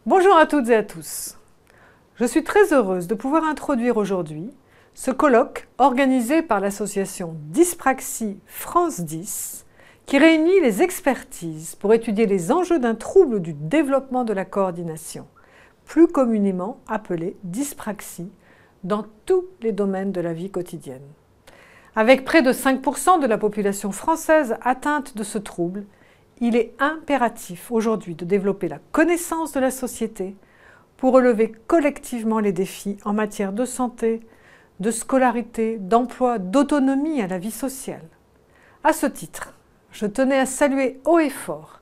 Bonjour à toutes et à tous. Je suis très heureuse de pouvoir introduire aujourd'hui ce colloque organisé par l'association Dyspraxie France 10 qui réunit les expertises pour étudier les enjeux d'un trouble du développement de la coordination, plus communément appelé dyspraxie, dans tous les domaines de la vie quotidienne. Avec près de 5% de la population française atteinte de ce trouble, il est impératif aujourd'hui de développer la connaissance de la société pour relever collectivement les défis en matière de santé, de scolarité, d'emploi, d'autonomie à la vie sociale. À ce titre, je tenais à saluer haut et fort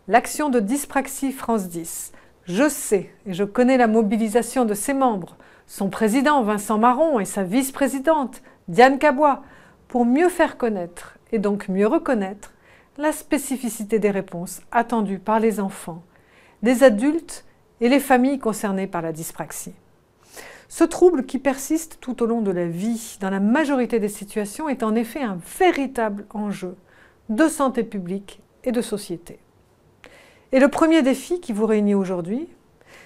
l'action de Dyspraxie France 10. Je sais et je connais la mobilisation de ses membres, son président Vincent Marron et sa vice-présidente Diane Cabois, pour mieux faire connaître et donc mieux reconnaître la spécificité des réponses attendues par les enfants, les adultes et les familles concernées par la dyspraxie. Ce trouble qui persiste tout au long de la vie, dans la majorité des situations, est en effet un véritable enjeu de santé publique et de société. Et le premier défi qui vous réunit aujourd'hui,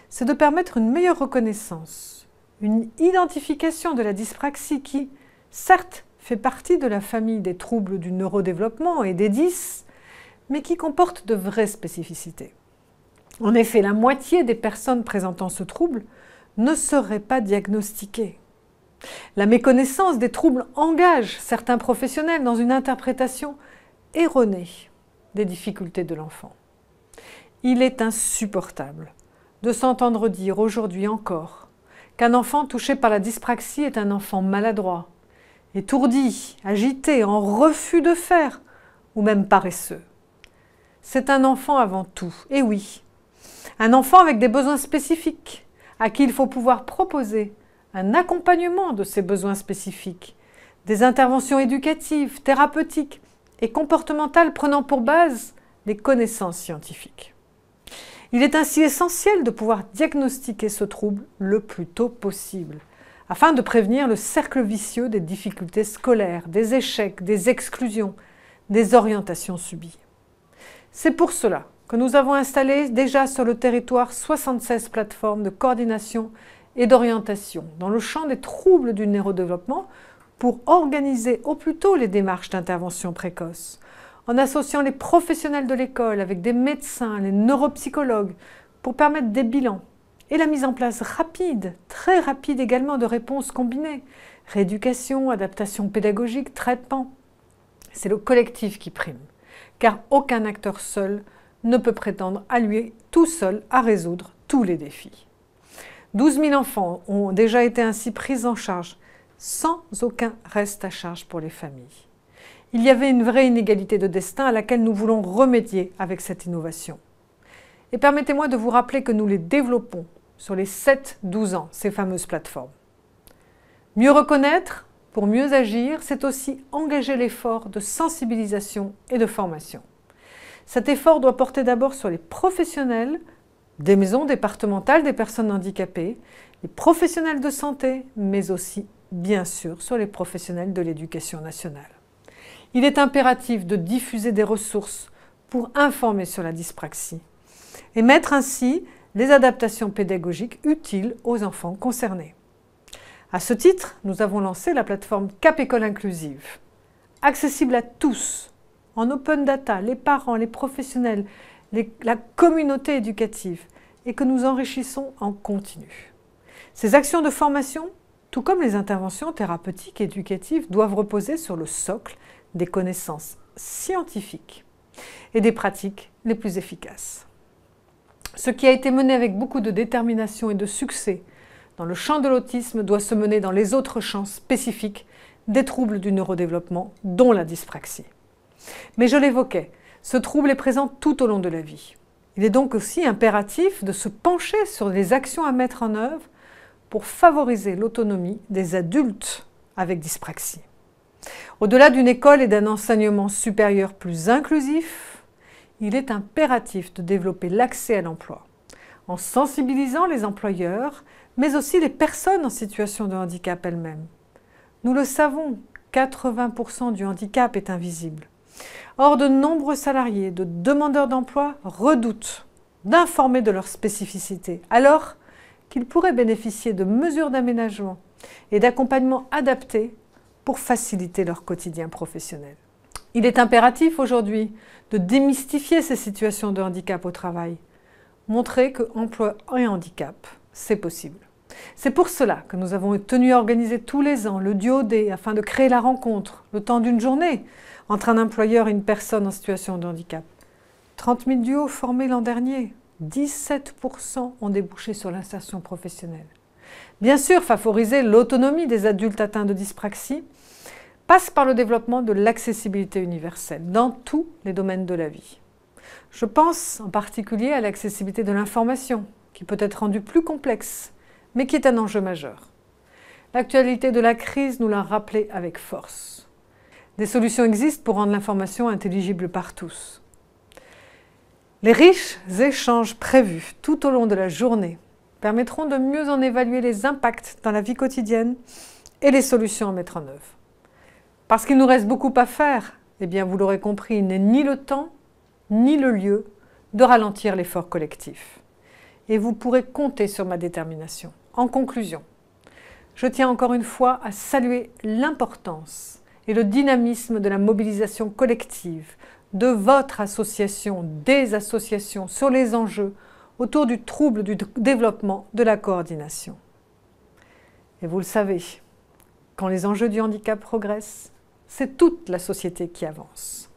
c'est de permettre une meilleure reconnaissance, une identification de la dyspraxie qui, certes, fait partie de la famille des troubles du neurodéveloppement et des dys, mais qui comporte de vraies spécificités. En effet, la moitié des personnes présentant ce trouble ne seraient pas diagnostiquées. La méconnaissance des troubles engage certains professionnels dans une interprétation erronée des difficultés de l'enfant. Il est insupportable de s'entendre dire aujourd'hui encore qu'un enfant touché par la dyspraxie est un enfant maladroit, étourdi, agité, en refus de faire, ou même paresseux. C'est un enfant avant tout, et oui, un enfant avec des besoins spécifiques, à qui il faut pouvoir proposer un accompagnement de ces besoins spécifiques, des interventions éducatives, thérapeutiques et comportementales prenant pour base les connaissances scientifiques. Il est ainsi essentiel de pouvoir diagnostiquer ce trouble le plus tôt possible, afin de prévenir le cercle vicieux des difficultés scolaires, des échecs, des exclusions, des orientations subies. C'est pour cela que nous avons installé déjà sur le territoire 76 plateformes de coordination et d'orientation dans le champ des troubles du neurodéveloppement pour organiser au plus tôt les démarches d'intervention précoce, en associant les professionnels de l'école avec des médecins, les neuropsychologues, pour permettre des bilans et la mise en place rapide, très rapide également, de réponses combinées, rééducation, adaptation pédagogique, traitement. C'est le collectif qui prime, car aucun acteur seul ne peut prétendre à lui tout seul à résoudre tous les défis. 12 000 enfants ont déjà été ainsi pris en charge, sans aucun reste à charge pour les familles. Il y avait une vraie inégalité de destin à laquelle nous voulons remédier avec cette innovation. Et permettez-moi de vous rappeler que nous les développons sur les 7-12 ans, ces fameuses plateformes. Mieux reconnaître, pour mieux agir, c'est aussi engager l'effort de sensibilisation et de formation. Cet effort doit porter d'abord sur les professionnels des maisons départementales des personnes handicapées, les professionnels de santé, mais aussi, bien sûr, sur les professionnels de l'éducation nationale. Il est impératif de diffuser des ressources pour informer sur la dyspraxie et mettre ainsi les adaptations pédagogiques utiles aux enfants concernés. À ce titre, nous avons lancé la plateforme Cap École Inclusive, accessible à tous, en open data, les parents, les professionnels, la communauté éducative, et que nous enrichissons en continu. Ces actions de formation, tout comme les interventions thérapeutiques et éducatives, doivent reposer sur le socle des connaissances scientifiques et des pratiques les plus efficaces. Ce qui a été mené avec beaucoup de détermination et de succès dans le champ de l'autisme doit se mener dans les autres champs spécifiques des troubles du neurodéveloppement, dont la dyspraxie. Mais je l'évoquais, ce trouble est présent tout au long de la vie. Il est donc aussi impératif de se pencher sur les actions à mettre en œuvre pour favoriser l'autonomie des adultes avec dyspraxie. Au-delà d'une école et d'un enseignement supérieur plus inclusif, il est impératif de développer l'accès à l'emploi, en sensibilisant les employeurs, mais aussi les personnes en situation de handicap elles-mêmes. Nous le savons, 80% du handicap est invisible. Or, de nombreux salariés, de demandeurs d'emploi redoutent d'informer de leurs spécificités, alors qu'ils pourraient bénéficier de mesures d'aménagement et d'accompagnement adaptés pour faciliter leur quotidien professionnel. Il est impératif aujourd'hui de démystifier ces situations de handicap au travail, montrer que emploi et handicap, c'est possible. C'est pour cela que nous avons tenu à organiser tous les ans le duo D afin de créer la rencontre, le temps d'une journée, entre un employeur et une personne en situation de handicap. 30 000 duos formés l'an dernier, 17% ont débouché sur l'insertion professionnelle. Bien sûr, favoriser l'autonomie des adultes atteints de dyspraxie passe par le développement de l'accessibilité universelle dans tous les domaines de la vie. Je pense en particulier à l'accessibilité de l'information, qui peut être rendue plus complexe, mais qui est un enjeu majeur. L'actualité de la crise nous l'a rappelé avec force. Des solutions existent pour rendre l'information intelligible par tous. Les riches échanges prévus tout au long de la journée permettront de mieux en évaluer les impacts dans la vie quotidienne et les solutions à mettre en œuvre. Parce qu'il nous reste beaucoup à faire, eh bien vous l'aurez compris, il n'est ni le temps, ni le lieu de ralentir l'effort collectif. Et vous pourrez compter sur ma détermination. En conclusion, je tiens encore une fois à saluer l'importance et le dynamisme de la mobilisation collective de votre association, des associations, sur les enjeux autour du trouble du développement de la coordination. Et vous le savez, quand les enjeux du handicap progressent, c'est toute la société qui avance.